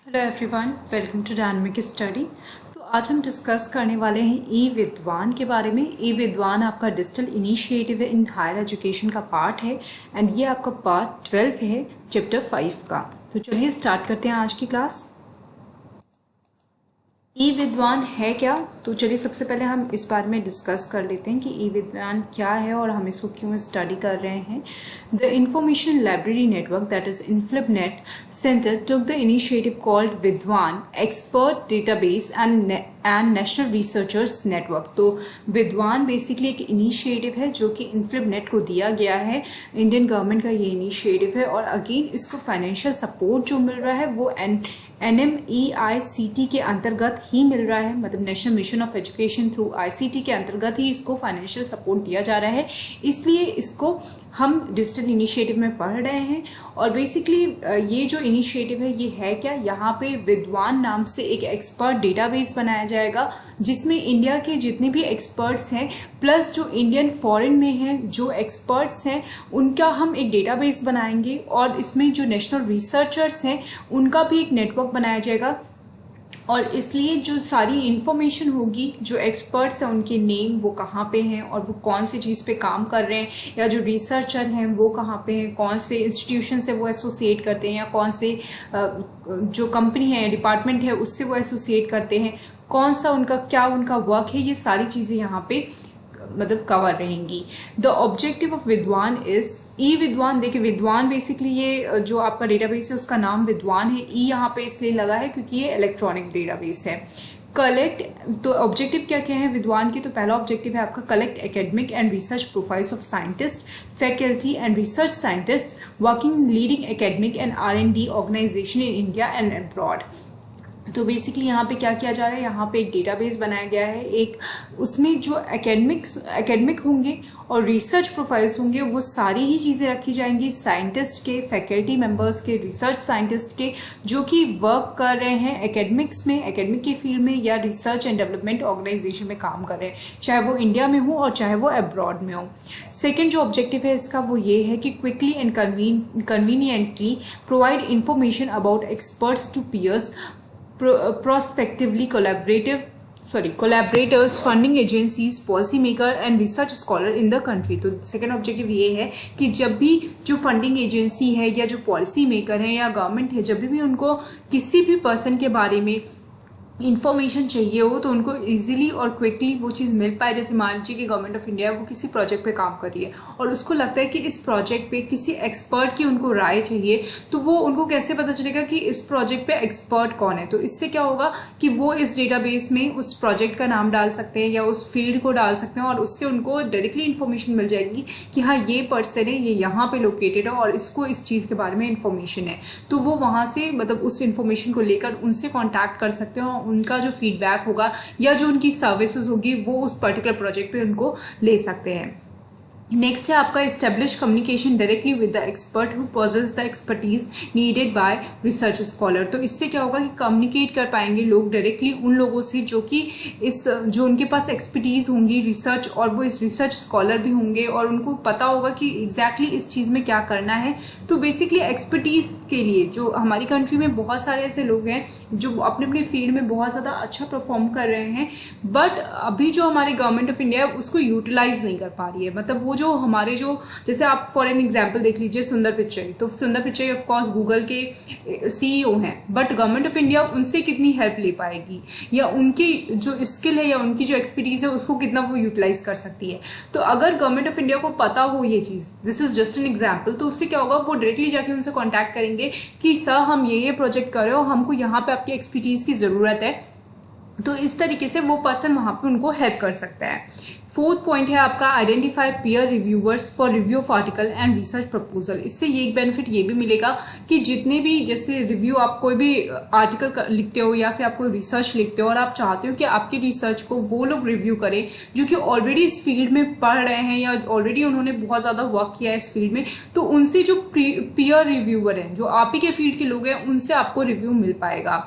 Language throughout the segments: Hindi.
Hello everyone, welcome to dynamic study. तो आज हम डिस्कस करने वाले हैं ई विद्वान के बारे में। ई विद्वान आपका digital initiative in higher education का पार्ट है एंड ये आपका पार्ट 12 है चैप्टर 5 का। तो चलिए स्टार्ट करते हैं आज की क्लास। ई विद्वान है क्या? तो चलिए सबसे पहले हम इस बारे में डिस्कस कर लेते हैं कि ई विद्वान क्या है और हम इसको क्यों स्टडी कर रहे हैं। The information library network that is INFLIBNET centre took the initiative called Vidwan expert database and national researchers network. तो विद्वान बेसिकली एक इनिशिएटिव है जो कि इन्फ्लिपनेट को दिया गया है। इंडियन गवर्नमेंट का ये इनिशिएटिव है और अगेन इसको फाइनेंशियल सपोर्ट जो मिल रहा है वो NMEICT के अंतर्गत ही मिल रहा है, मतलब national mission of education through ICT के अंतर्गत ही इसको फाइनेंशियल सपोर्ट दिया जा रहा है। इसलिए इसको हम डिजिटल इनिशिएटिव में पढ़ रहे हैं। और बेसिकली ये जो इनिशिएटिव है ये है क्या, यहाँ पे विद्वान नाम से एक एक्सपर्ट डेटाबेस बनाया जाएगा जिसमें इंडिया के जितने भी एक्सपर्ट्स हैं प्लस जो इंडियन फॉरेन में हैं जो एक्सपर्ट्स हैं उनका हम एक डेटाबेस बनाएंगे और इसमें जो नेशनल रिसर्चर्स हैं उनका भी एक नेटवर्क बनाया जाएगा। और इसलिए जो सारी इन्फॉर्मेशन होगी, जो एक्सपर्ट्स हैं उनके नेम, वो कहाँ पे हैं और वो कौन सी चीज़ पे काम कर रहे हैं, या जो रिसर्चर हैं वो कहाँ पे हैं, कौन से इंस्टीट्यूशन से वो एसोसिएट करते हैं, या कौन से जो कंपनी है डिपार्टमेंट है उससे वो एसोसिएट करते हैं, कौन सा उनका वर्क है, ये सारी चीज़ें यहाँ पे मतलब कवर रहेंगी। द ऑब्जेक्टिव ऑफ विद्वान इज ई विद्वान। देखिए विद्वान बेसिकली ये जो आपका डेटाबेस है उसका नाम विद्वान है। ई यहाँ पे इसलिए लगा है क्योंकि ये इलेक्ट्रॉनिक डेटाबेस है। कलेक्ट, तो ऑब्जेक्टिव क्या क्या है विद्वान की? तो पहला ऑब्जेक्टिव है आपका collect academic and research profiles of scientist, faculty and research scientist working leading academic and R&D organisation in India and abroad. तो बेसिकली यहाँ पे क्या किया जा रहा है, यहाँ पे एक डेटाबेस बनाया गया है। एक उसमें जो एकेडमिक होंगे और रिसर्च प्रोफाइल्स होंगे वो सारी ही चीज़ें रखी जाएंगी साइंटिस्ट के, फैकल्टी मेंबर्स के, रिसर्च साइंटिस्ट के जो कि वर्क कर रहे हैं एकेडमिक्स में, एकेडमिक के फील्ड में या रिसर्च एंड डेवलपमेंट ऑर्गेनाइजेशन में काम कर रहे हैं, चाहे वो इंडिया में हो और चाहे वो अब्रॉड में हो। सेकेंड जो ऑब्जेक्टिव है इसका वो ये है कि quickly and conveniently provide information about experts to peers, prospectively collaborators, funding agencies, policy maker and research scholar in the country। तो सेकेंड ऑब्जेक्टिव ये है कि जब भी जो फंडिंग एजेंसी है या जो पॉलिसी मेकर है या गवर्नमेंट है, जब भी उनको किसी भी पर्सन के बारे में इन्फॉर्मेशन चाहिए हो तो उनको इजीली और क्विकली वो चीज़ मिल पाए। जैसे मान लीजिए कि गवर्नमेंट ऑफ इंडिया वो किसी प्रोजेक्ट पे काम कर रही है और उसको लगता है कि इस प्रोजेक्ट पे किसी एक्सपर्ट की उनको राय चाहिए, तो वो उनको कैसे पता चलेगा कि इस प्रोजेक्ट पे एक्सपर्ट कौन है? तो इससे क्या होगा कि वो इस डेटाबेस में उस प्रोजेक्ट का नाम डाल सकते हैं या उस फील्ड को डाल सकते हैं और उससे उनको डायरेक्टली इन्फॉर्मेशन मिल जाएगी कि हाँ ये पर्सन है, ये यहाँ पे लोकेटेड है और इसको इस चीज़ के बारे में इन्फॉर्मेशन है। तो वो वहाँ से मतलब उस इन्फॉर्मेशन को लेकर उनसे कॉन्टैक्ट कर सकते हैं और उनका जो फीडबैक होगा या जो उनकी सर्विसेज होगी वो उस पर्टिकुलर प्रोजेक्ट पे उनको ले सकते हैं। नेक्स्ट है आपका establish communication directly with the expert who possess the expertise needed by research scholar. तो इससे क्या होगा कि कम्युनिकेट कर पाएंगे लोग डायरेक्टली उन लोगों से जो कि जो उनके पास एक्सपर्टीज़ होंगी रिसर्च, और वो इस रिसर्च स्कॉलर भी होंगे और उनको पता होगा कि एग्जैक्टली इस चीज़ में क्या करना है। तो बेसिकली एक्सपर्टीज़ के लिए जो हमारी कंट्री में बहुत सारे ऐसे लोग हैं जो अपने अपने फील्ड में बहुत ज़्यादा अच्छा परफॉर्म कर रहे हैं, बट अभी जो हमारी गवर्नमेंट ऑफ इंडिया है उसको यूटिलाइज नहीं कर पा रही है। मतलब वो जो हमारे जो, जैसे आप फॉर एन एग्जांपल देख लीजिए सुंदर पिचाई, तो सुंदर पिचाई ऑफ कोर्स गूगल के CEO हैं, बट गवर्नमेंट ऑफ इंडिया उनसे कितनी हेल्प ले पाएगी या उनकी जो स्किल है या उनकी जो एक्सपर्टीज है उसको कितना वो यूटिलाइज कर सकती है। तो अगर गवर्नमेंट ऑफ इंडिया को पता हो ये चीज़, this is just an example, तो उससे क्या होगा वो डायरेक्टली जाके उनसे कॉन्टैक्ट करेंगे कि सर हम ये प्रोजेक्ट कर रहे हो, हमको यहाँ पे आपकी एक्सपर्टीज की ज़रूरत है। तो इस तरीके से वो पर्सन वहाँ पे उनको हेल्प कर सकता है। फोर्थ पॉइंट है आपका identify peer reviewers for review of article and research proposal. इससे ये एक बेनिफिट ये भी मिलेगा कि जितने भी जैसे रिव्यू, आप कोई भी आर्टिकल लिखते हो या फिर आप कोई रिसर्च लिखते हो और आप चाहते हो कि आपकी रिसर्च को वो लोग रिव्यू करें जो कि ऑलरेडी इस फील्ड में पढ़ रहे हैं या ऑलरेडी उन्होंने बहुत ज़्यादा वर्क किया है इस फील्ड में, तो उनसे जो पीयर रिव्यूअर हैं जो आप ही के फील्ड के लोग हैं उनसे आपको रिव्यू मिल पाएगा।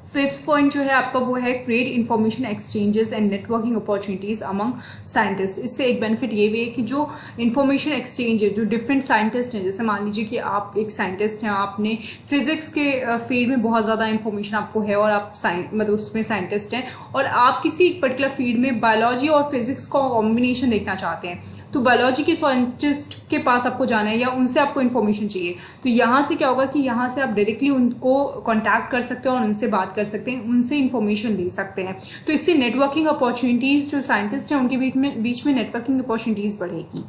फिफ्थ पॉइंट जो है आपका वो है create information exchanges and networking opportunities among scientist. इससे एक बेनिफिट ये भी है कि जो इन्फॉर्मेशन एक्सचेंज है, जो डिफरेंट साइंटिस्ट हैं, जैसे मान लीजिए कि आप एक साइंटिस्ट हैं, आपने फिजिक्स के फील्ड में बहुत ज़्यादा इन्फॉर्मेशन आपको है और आप मतलब उसमें साइंटिस्ट हैं, और आप किसी एक पर्टिकुलर फील्ड में बायोलॉजी और फिजिक्स का कॉम्बिनेशन देखना चाहते हैं, तो बायोलॉजी के साइंटिस्ट के पास आपको जाना है या उनसे आपको इन्फॉर्मेशन चाहिए, तो यहाँ से क्या होगा कि यहाँ से आप डायरेक्टली उनको कांटेक्ट कर सकते हैं और उनसे बात कर सकते हैं, उनसे इन्फॉर्मेशन ले सकते हैं। तो इससे नेटवर्किंग अपॉर्चुनिटीज़, जो साइंटिस्ट हैं उनके बीच में नेटवर्किंग अपॉर्चुनिटीज़ बढ़ेगी।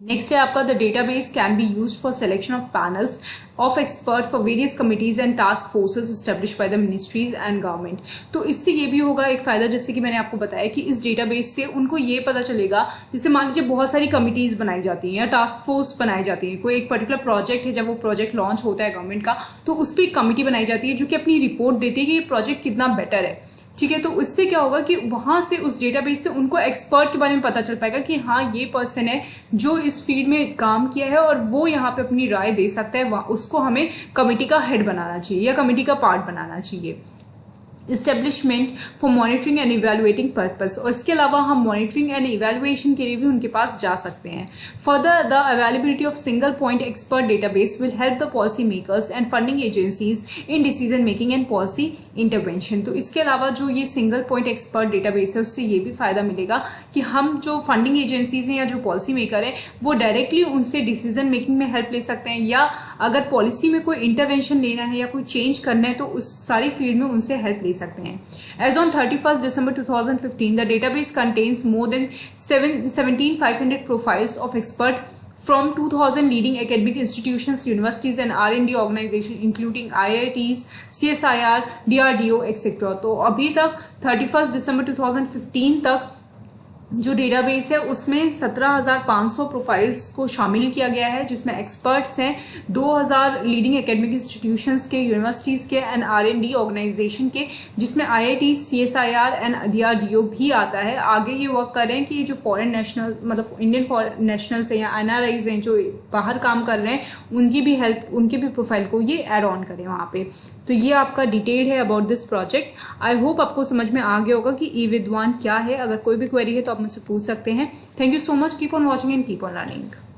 नेक्स्ट है आपका the database can be used for selection of panels of expert for various committees and task forces establish by the ministries and government. तो इससे ये भी होगा एक फ़ायदा, जैसे कि मैंने आपको बताया कि इस डेटाबेस से उनको ये पता चलेगा, जैसे मान लीजिए बहुत सारी कमिटीज़ बनाई जाती हैं या टास्क फोर्स बनाई जाती है, कोई एक पर्टिकुलर प्रोजेक्ट है, जब वो प्रोजेक्ट लॉन्च होता है गवर्नमेंट का, तो उस पर एक कमिटी बनाई जाती है जो कि अपनी रिपोर्ट देती है कि ये प्रोजेक्ट कितना बेटर है, ठीक है। तो उससे क्या होगा कि वहाँ से उस डेटाबेस से उनको एक्सपर्ट के बारे में पता चल पाएगा कि हाँ ये पर्सन है जो इस फील्ड में काम किया है और वो यहाँ पे अपनी राय दे सकता है, उसको हमें कमेटी का हेड बनाना चाहिए या कमेटी का पार्ट बनाना चाहिए। Establishment for monitoring and evaluating purpose, और इसके अलावा हम मॉनिटरिंग एंड इवेलुएशन के लिए भी उनके पास जा सकते हैं। Further the availability of single point expert database will help the policy makers and funding agencies in decision making and policy intervention. तो इसके अलावा जो ये सिंगल पॉइंट एक्सपर्ट डेटाबेस है उससे ये भी फ़ायदा मिलेगा कि हम जो फंडिंग एजेंसीज हैं या जो पॉलिसी मेकर है वो डायरेक्टली उनसे डिसीजन मेकिंग में हेल्प ले सकते हैं, या अगर पॉलिसी में कोई इंटरवेंशन लेना है या कोई चेंज करना है तो उस सारी फील्ड में उनसे हेल्प ले सकते हैं। As on 31st December 2015, the database contains more than 17,500 profiles of experts from 2,000 leading academic institutions, universities and R&D organizations including IITs, CSIR, DRDO, etc. तो अभी तक 31 दिसंबर 2015 तक जो डेटाबेस है उसमें 17,500 प्रोफाइल्स को शामिल किया गया है, जिसमें एक्सपर्ट्स हैं 2,000 लीडिंग एकेडमिक इंस्टीट्यूशंस के, यूनिवर्सिटीज़ के एंड R&D ऑर्गेनाइजेशन के, जिसमें IIT, CSIR एंड DRDO भी आता है। आगे ये वर्क कर रहे हैं कि ये जो फॉरेन नेशनल मतलब इंडियन फॉरेन नेशनल्स हैं या NRIs हैं जो बाहर काम कर रहे हैं, उनकी भी हेल्प, उनके भी प्रोफाइल को ये ऐड ऑन करें वहाँ पे। तो ये आपका डिटेल है about this project. I hope आपको समझ में आ गया होगा कि ई-विद्वान क्या है। अगर कोई भी क्वेरी है तो आप मुझसे पूछ सकते हैं। Thank you so much, keep on watching and keep on learning.